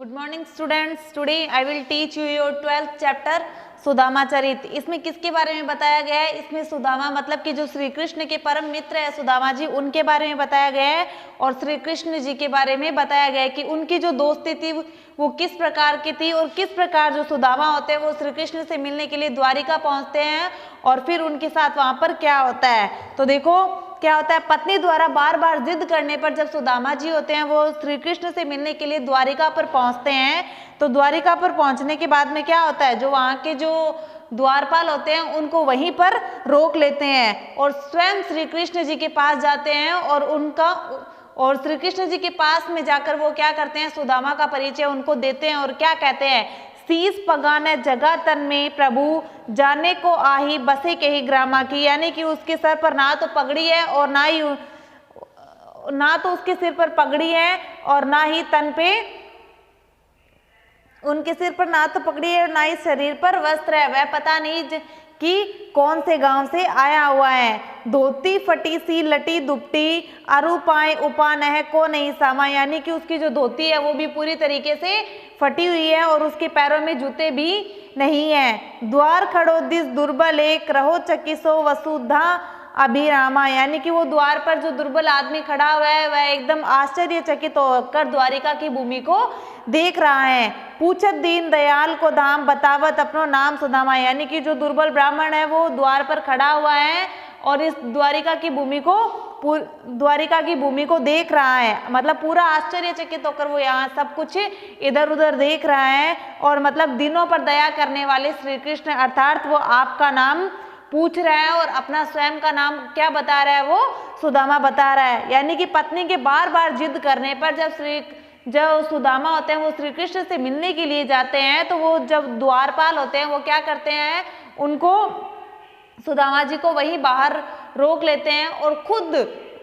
Good morning students, today I will teach you your 12th chapter Sudama Charit. इसमें किसके बारे में बताया गया है? इसमें सुदामा मतलब कि जो श्री कृष्ण के परम मित्र है सुदामा जी, उनके बारे में बताया गया है और श्री कृष्ण जी के बारे में बताया गया है कि उनकी जो दोस्ती थी वो किस प्रकार की थी और किस प्रकार जो सुदामा होते हैं वो श्री कृष्ण से मिलने के लिए द्वारिका पहुंचते हैं और फिर उनके साथ वहां पर क्या होता है। तो देखो क्या होता है, पत्नी द्वारा बार बार जिद करने पर जब सुदामा जी होते हैं वो श्री कृष्ण से मिलने के लिए द्वारिका पर पहुंचते हैं, तो द्वारिका पर पहुंचने के बाद में क्या होता है, जो वहां के जो द्वारपाल होते हैं उनको वहीं पर रोक लेते हैं और स्वयं श्री कृष्ण जी के पास जाते हैं और श्री कृष्ण जी के पास में जाकर वो क्या करते हैं, सुदामा का परिचय उनको देते हैं और क्या कहते हैं, शीस पगाने जगह तन में प्रभु जाने को आही बसे के ही ग्रामा की। यानी कि उसके सर पर ना तो पगड़ी है और ना तो उसके सिर पर पगड़ी है और ना ही तन पे, उनके सिर पर ना तो पगड़ी है और ना ही शरीर पर वस्त्र है। वह पता नहीं कि कौन से गांव से आया हुआ है। धोती फटी सी लटी दुपटी अरु पाए उपा नह को नहीं सामा। यानी कि उसकी जो धोती है वो भी पूरी तरीके से फटी हुई है और उसके पैरों में जूते भी नहीं है। द्वार खड़ो दिस दुर्बल एक रहो चकिसो वसुधा अभिरामा। यानी कि वो द्वार पर जो दुर्बल आदमी खड़ा हुआ है वह एकदम आश्चर्यचकित होकर द्वारिका की भूमि को देख रहा है। पूछत दीन दयाल को धाम बतावत अपनो नाम सुदामा। यानी कि जो दुर्बल ब्राह्मण है वो द्वार पर खड़ा हुआ है और इस द्वारिका की भूमि को देख रहा है, मतलब पूरा आश्चर्यचकित होकर वो यहाँ सब कुछ इधर उधर देख रहा है। और मतलब दिनों पर दया करने वाले श्री कृष्ण अर्थात वो आपका नाम पूछ रहा है और अपना स्वयं का नाम क्या बता रहा है, वो सुदामा बता रहा है। यानी कि पत्नी के बार बार जिद करने पर जब सुदामा होते हैं वो श्री कृष्ण से मिलने के लिए जाते हैं, तो वो जब द्वारपाल होते हैं वो क्या करते हैं, उनको सुदामा जी को वहीं बाहर रोक लेते हैं और खुद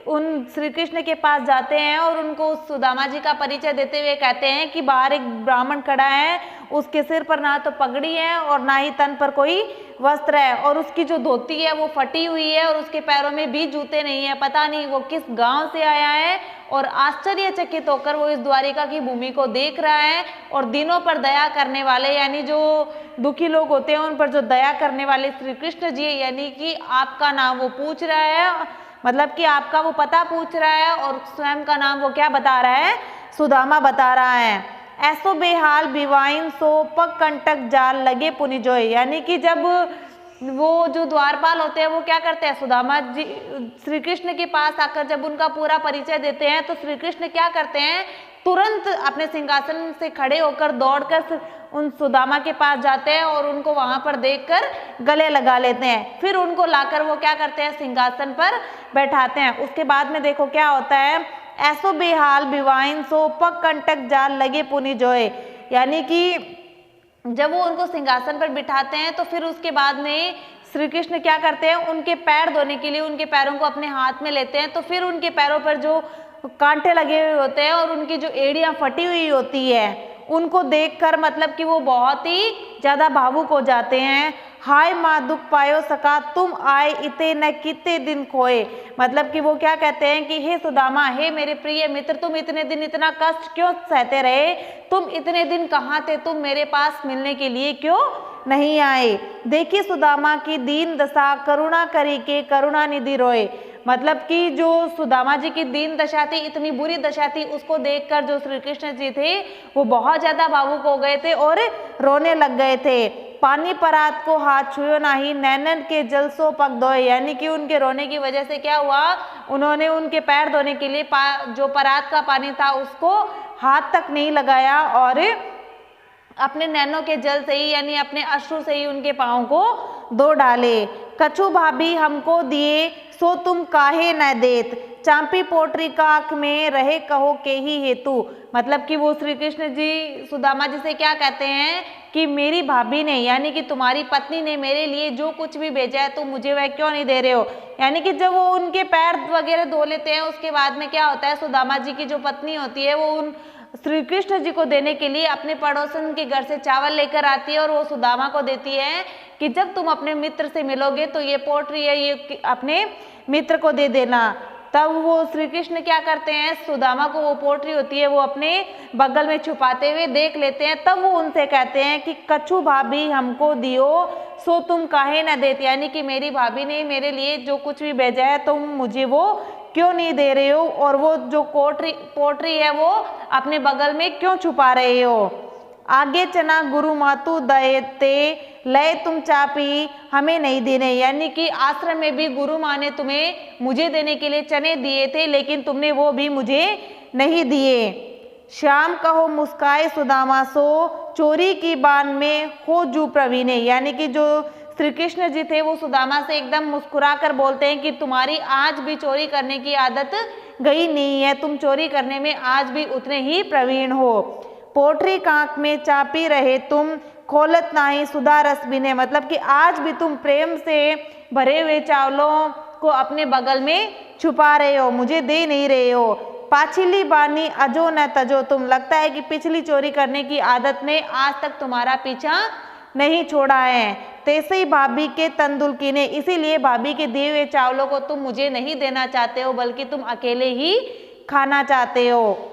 उन श्री कृष्ण के पास जाते हैं और उनको सुदामा जी का परिचय देते हुए कहते हैं कि बाहर एक ब्राह्मण खड़ा है, उसके सिर पर ना तो पगड़ी है और ना ही तन पर कोई वस्त्र है और उसकी जो धोती है वो फटी हुई है और उसके पैरों में भी जूते नहीं है। पता नहीं वो किस गांव से आया है और आश्चर्यचकित होकर वो इस द्वारिका की भूमि को देख रहा है। और दिनों पर दया करने वाले यानी जो दुखी लोग होते हैं उन पर जो दया करने वाले श्री कृष्ण जी, यानी कि आपका नाम वो पूछ रहा है, मतलब कि आपका वो पता पूछ रहा है और स्वयं का नाम वो क्या बता रहा है, सुदामा बता रहा है। ऐसो बेहाल बिवाइन सो पग कंटक जाल लगे पुनि जोय। यानी कि जब वो जो द्वारपाल होते हैं वो क्या करते हैं, सुदामा जी श्री कृष्ण के पास आकर जब उनका पूरा परिचय देते हैं तो श्री कृष्ण क्या करते हैं, तुरंत अपने सिंहासन से खड़े होकर दौड़कर उन सुदामा के पास जाते हैं और उनको वहां पर देखकर गले लगा लेते हैं। फिर उनको लाकर वो क्या करते हैं, सिंहासन पर बैठाते हैं। उसके बाद में देखो क्या होता है, ऐसो बेहाल बिवाइन सो पग कंटक जाल लगे पुनि जोए। यानी कि जब वो उनको सिंहासन पर बिठाते हैं तो फिर उसके बाद में श्री कृष्ण क्या करते हैं, उनके पैर धोने के लिए उनके पैरों को अपने हाथ में लेते हैं। तो फिर उनके पैरों पर जो कांटे लगे हुए होते हैं और उनकी जो एड़ियां फटी हुई होती है उनको देखकर मतलब कि वो बहुत ही ज्यादा भावुक हो जाते हैं। हाय माँ दुख पायो सका तुम आए इते न किते दिन खोए। मतलब कि वो क्या कहते हैं कि हे सुदामा, हे मेरे प्रिय मित्र, तुम इतने दिन इतना कष्ट क्यों सहते रहे, तुम इतने दिन कहाँ थे, तुम मेरे पास मिलने के लिए क्यों नहीं आए। देखिए सुदामा की दीन दशा करुणा करी के करुणा निधि रोए। मतलब कि जो सुदामा जी की दीन दशा थी, इतनी बुरी दशा थी, उसको देखकर जो श्री कृष्ण जी थे वो बहुत ज्यादा भावुक हो गए थे और रोने लग गए थे। पानी परात को हाथ छुयो नाही नैनन के जल सो पग धोए। यानी कि उनके रोने की वजह से क्या हुआ, उन्होंने उनके पैर धोने के लिए जो परात का पानी था उसको हाथ तक नहीं लगाया और अपने नैनों के जल से ही यानी अपने अश्रु से ही उनके पाँव को धो डाले। कछु भाभी हमको दिए सो तुम काहे न देत, चांपी पोटरी का आँख में रहे कहो के ही हेतु। मतलब कि वो श्री कृष्ण जी सुदामा जी से क्या कहते हैं कि मेरी भाभी ने यानी कि तुम्हारी पत्नी ने मेरे लिए जो कुछ भी भेजा है तो मुझे वह क्यों नहीं दे रहे हो। यानी कि जब वो उनके पैर वगैरह धो लेते हैं उसके बाद में क्या होता है, सुदामा जी की जो पत्नी होती है वो उन श्री कृष्ण जी को देने के लिए अपने पड़ोसन के घर से चावल लेकर आती है और वो सुदामा को देती है कि जब तुम अपने मित्र से मिलोगे तो ये पोटरी है ये अपने मित्र को दे देना। तब वो श्री कृष्ण क्या करते हैं, सुदामा को वो पोटरी होती है वो अपने बगल में छुपाते हुए देख लेते हैं। तब वो उनसे कहते हैं कि कछु भाभी हमको दियो सो तुम काहे न देते, यानी कि मेरी भाभी ने मेरे लिए जो कुछ भी भेजा है तुम मुझे वो क्यों नहीं दे रहे हो, और वो जो पोटरी है वो अपने बगल में क्यों छुपा रहे हो। आगे चना गुरु मातु दयते लय तुम चापी हमें नहीं देने, यानी कि आश्रम में भी गुरु माँ ने तुम्हें मुझे देने के लिए चने दिए थे लेकिन तुमने वो भी मुझे नहीं दिए। श्याम कहो मुस्काए सुदामा सो चोरी की बान में हो जू प्रवीणे, यानी कि जो श्री कृष्ण जी थे वो सुदामा से एकदम मुस्कुरा कर बोलते हैं कि तुम्हारी आज भी चोरी करने की आदत गई नहीं है, तुम चोरी करने में आज भी उतने ही प्रवीण हो। पोटरी कांक में चापी रहे तुम खोलत नाही सुधा रस बिने, मतलब कि आज भी तुम प्रेम से भरे हुए चावलों को अपने बगल में छुपा रहे हो, मुझे दे नहीं रहे हो। पाछिली बानी अजो न तजो, तुम लगता है कि पिछली चोरी करने की आदत ने आज तक तुम्हारा पीछा नहीं छोड़ा है। तैसे ही भाभी के तंदुलकी ने, इसीलिए भाभी के दिए हुए चावलों को तुम मुझे नहीं देना चाहते हो बल्कि तुम अकेले ही खाना चाहते हो।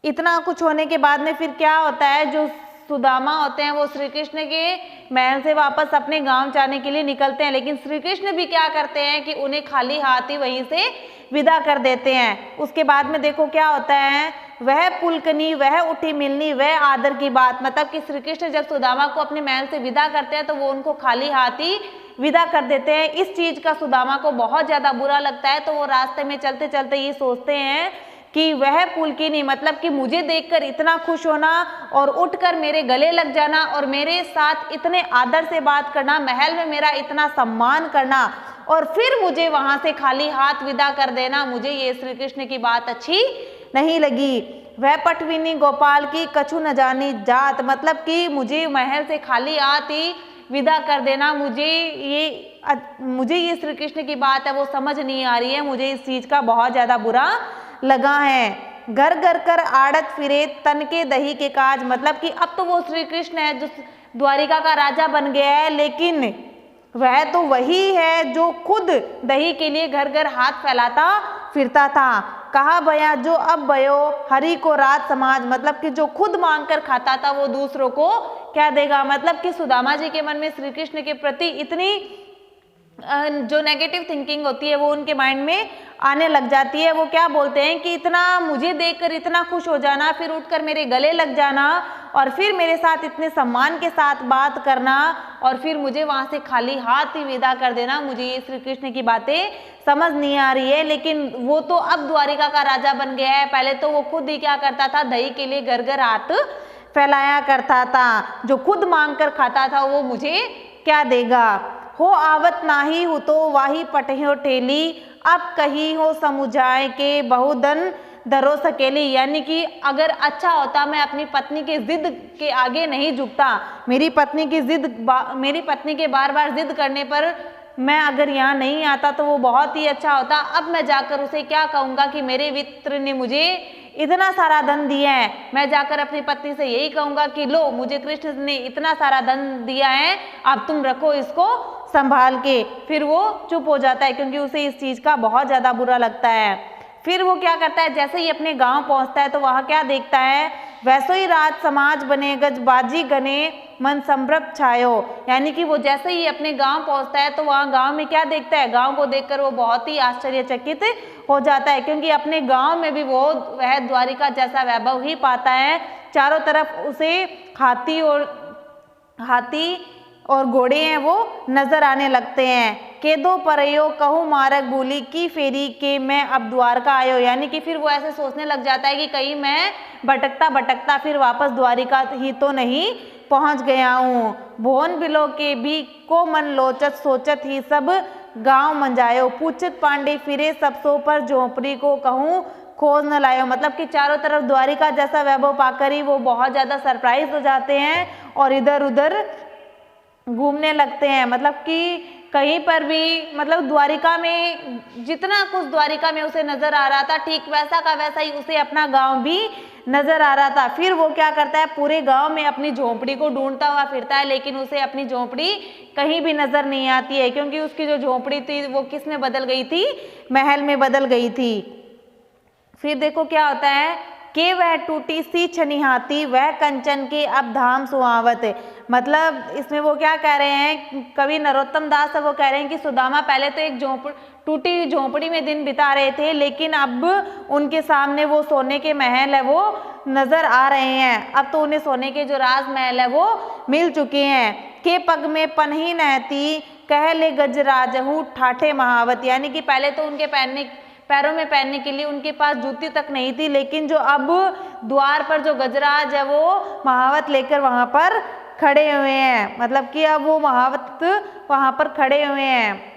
इतना कुछ होने के बाद में फिर क्या होता है, जो सुदामा होते हैं वो श्री कृष्ण के महल से वापस अपने गांव जाने के लिए निकलते हैं, लेकिन श्री कृष्ण भी क्या करते हैं कि उन्हें खाली हाथ ही वहीं से विदा कर देते हैं। उसके बाद में देखो क्या होता है, वह पुलकनी वह उठी मिलनी वह आदर की बात, मतलब कि श्री कृष्ण जब सुदामा को अपने महल से विदा करते हैं तो वो उनको खाली हाथ ही विदा कर देते हैं। इस चीज का सुदामा को बहुत ज्यादा बुरा लगता है, तो वो रास्ते में चलते चलते ये सोचते हैं कि वह पुलकिनी, मतलब कि मुझे देखकर इतना खुश होना और उठकर मेरे गले लग जाना और मेरे साथ इतने आदर से बात करना, महल में मेरा इतना सम्मान करना और फिर मुझे वहां से खाली हाथ विदा कर देना, मुझे ये श्री कृष्ण की बात अच्छी नहीं लगी। वह पटविनी गोपाल की कछु न जानी जात, मतलब कि मुझे महल से खाली हाथ ही विदा कर देना, मुझे ये श्री कृष्ण की बात है वो समझ नहीं आ रही है, मुझे इस चीज का बहुत ज्यादा बुरा लगा है। घर घर कर आड़त फिरे तन के दही के काज, मतलब कि अब तो वो श्री कृष्ण है जो द्वारिका का राजा बन गया है, लेकिन वह तो वही है जो खुद दही के लिए घर घर हाथ फैलाता फिरता था। कहा बया जो अब भयो हरि को रात समाज, मतलब कि जो खुद मांग कर खाता था वो दूसरों को क्या देगा, मतलब कि सुदामा जी के मन में श्री कृष्ण के प्रति इतनी जो नेगेटिव थिंकिंग होती है वो उनके माइंड में आने लग जाती है। वो क्या बोलते हैं कि इतना मुझे देखकर इतना खुश हो जाना, फिर उठकर मेरे गले लग जाना और फिर मेरे साथ इतने सम्मान के साथ बात करना और फिर मुझे वहां से खाली हाथ ही विदा कर देना, मुझे ये श्री कृष्ण की बातें समझ नहीं आ रही है। लेकिन वो तो अब द्वारिका का राजा बन गया है, पहले तो वो खुद ही क्या करता था, दही के लिए घर घर हाथ फैलाया करता था, जो खुद मांग कर खाता था वो मुझे क्या देगा। हो आवत नाही हो तो वाही पटहो ठेली, अब कहीं हो समुझाए के बहुधन धरो सकेली, यानी कि अगर अच्छा होता मैं अपनी पत्नी के जिद के आगे नहीं झुकता, मेरी पत्नी के बार बार जिद करने पर मैं अगर यहाँ नहीं आता तो वो बहुत ही अच्छा होता। अब मैं जाकर उसे क्या कहूँगा कि मेरे मित्र ने मुझे इतना सारा धन दिया है, मैं जाकर अपनी पत्नी से यही कहूँगा कि लो मुझे कृष्ण ने इतना सारा धन दिया है, अब तुम रखो इसको संभाल के। फिर वो चुप हो जाता है क्योंकि उसे इस चीज़ का बहुत ज़्यादा बुरा लगता है। फिर वो क्या करता है, जैसे ही अपने गांव पहुंचता है तो वहाँ क्या देखता है, वैसो ही राज समाज बने गज बाजी गने मन संभ्रम छायो, यानी कि वो जैसे ही अपने गांव पहुंचता है तो वहाँ गांव में क्या देखता है, गांव को देखकर वो बहुत ही आश्चर्यचकित हो जाता है क्योंकि अपने गांव में भी वह द्वारिका जैसा वैभव ही पाता है। चारों तरफ उसे हाथी और घोड़े हैं वो नजर आने लगते हैं। के दो परयो कहूँ मारक बोली की फेरी के मैं अब द्वारका आयो, यानी कि फिर वो ऐसे सोचने लग जाता है कि कहीं मैं भटकता भटकता फिर वापस द्वारिका ही तो नहीं पहुंच गया हूँ। भुवन बिलो के भी को मन लोचत सोचत ही सब गांव मंजायो, पूछत पांडे फिरे सब सो पर झोपड़ी को कहूँ खोज न लायो, मतलब कि चारों तरफ द्वारिका जैसा वैभव पाकर ही वो बहुत ज़्यादा सरप्राइज हो जाते हैं और इधर उधर घूमने लगते हैं। मतलब कि कहीं पर भी मतलब द्वारिका में जितना कुछ द्वारिका में उसे नजर आ रहा था, ठीक वैसा का वैसा ही उसे अपना गांव भी नजर आ रहा था। फिर वो क्या करता है, पूरे गांव में अपनी झोंपड़ी को ढूंढता हुआ फिरता है, लेकिन उसे अपनी झोंपड़ी कहीं भी नजर नहीं आती है, क्योंकि उसकी जो झोंपड़ी थी वो किस में बदल गई थी, महल में बदल गई थी। फिर देखो क्या होता है कि वह टूटी सी छनिहाती वह कंचन के अब धाम सुहावत। मतलब इसमें वो क्या कह रहे हैं, कवि नरोत्तम दास वो कह रहे हैं कि सुदामा पहले तो एक टूटी हुई झोंपड़ी में दिन बिता रहे थे, लेकिन अब उनके सामने वो सोने के महल है वो नजर आ रहे हैं। अब तो उन्हें सोने के जो राजमहल है वो मिल चुके हैं। के पग में पनही नहती कह ले गजराजहू ठाठे महावत, यानी कि पहले तो उनके पैरों में पहनने के लिए उनके पास जूती तक नहीं थी, लेकिन जो अब द्वार पर जो गजराज है वो महावत लेकर वहां पर खड़े हुए हैं। मतलब कि अब वो महावत वहां पर खड़े हुए हैं।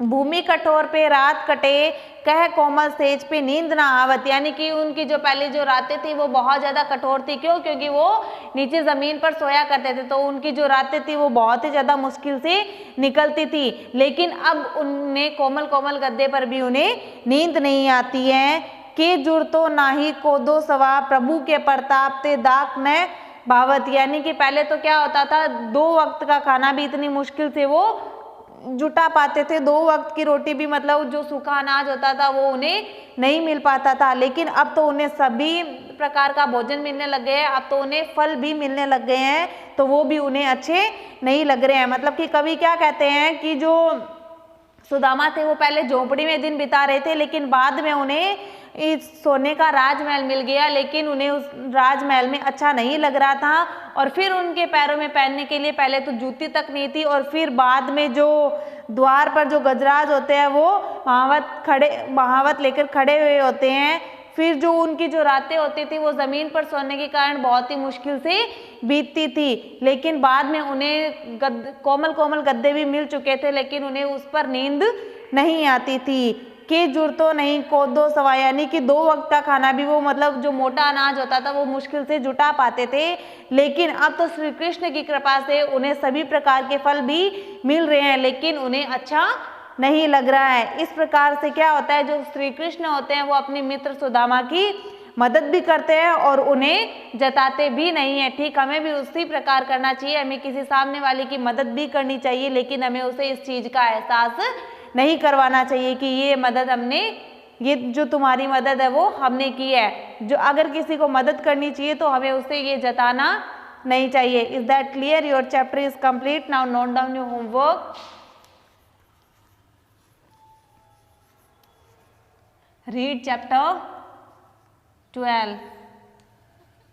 भूमि कठोर पे रात कटे कह कोमल सेज पे नींद ना आवत, यानी कि उनकी जो पहले जो रातें थी वो बहुत ज़्यादा कठोर थी। क्यों? क्योंकि वो नीचे ज़मीन पर सोया करते थे, तो उनकी जो रातें थी वो बहुत ही ज़्यादा मुश्किल से निकलती थी। लेकिन अब उन्हें कोमल कोमल गद्दे पर भी उन्हें नींद नहीं आती है। के जुर तो नाही को दो सवा प्रभु के प्रताप ते दाक न भावत, यानी कि पहले तो क्या होता था, 2 वक्त का खाना भी इतनी मुश्किल से वो जुटा पाते थे। 2 वक्त की रोटी भी मतलब जो सूखा अनाज होता था वो उन्हें नहीं मिल पाता था, लेकिन अब तो उन्हें सभी प्रकार का भोजन मिलने लग गए हैं। अब तो उन्हें फल भी मिलने लग गए हैं, तो वो भी उन्हें अच्छे नहीं लग रहे हैं। मतलब कि कवि क्या कहते हैं कि जो सुदामा थे वो पहले झोंपड़ी में दिन बिता रहे थे, लेकिन बाद में उन्हें इस सोने का राजमहल मिल गया, लेकिन उन्हें उस राजमहल में अच्छा नहीं लग रहा था। और फिर उनके पैरों में पहनने के लिए पहले तो जूती तक नहीं थी, और फिर बाद में जो द्वार पर जो गजराज होते हैं वो महावत लेकर खड़े हुए होते हैं। फिर जो उनकी जो रातें होती थी वो ज़मीन पर सोने के कारण बहुत ही मुश्किल से बीतती थी, लेकिन बाद में उन्हें कोमल कोमल गद्दे भी मिल चुके थे, लेकिन उन्हें उस पर नींद नहीं आती थी। कि जुड़तो नहीं को दो सवा, यानी कि 2 वक्त का खाना भी वो मतलब जो मोटा अनाज होता था वो मुश्किल से जुटा पाते थे, लेकिन अब तो श्री कृष्ण की कृपा से उन्हें सभी प्रकार के फल भी मिल रहे हैं, लेकिन उन्हें अच्छा नहीं लग रहा है। इस प्रकार से क्या होता है, जो श्री कृष्ण होते हैं वो अपने मित्र सुदामा की मदद भी करते हैं और उन्हें जताते भी नहीं है। ठीक हमें भी उसी प्रकार करना चाहिए, हमें किसी सामने वाले की मदद भी करनी चाहिए, लेकिन हमें उसे इस चीज़ का एहसास नहीं करवाना चाहिए कि ये मदद हमने, ये जो तुम्हारी मदद है वो हमने की है। जो अगर किसी को मदद करनी चाहिए तो हमें उसे ये जताना नहीं चाहिए। Is that clear? Your chapter is complete. Now note down your homework. Read chapter 12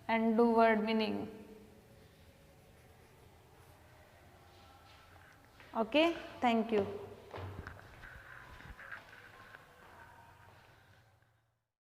and do word meaning. Okay, thank you.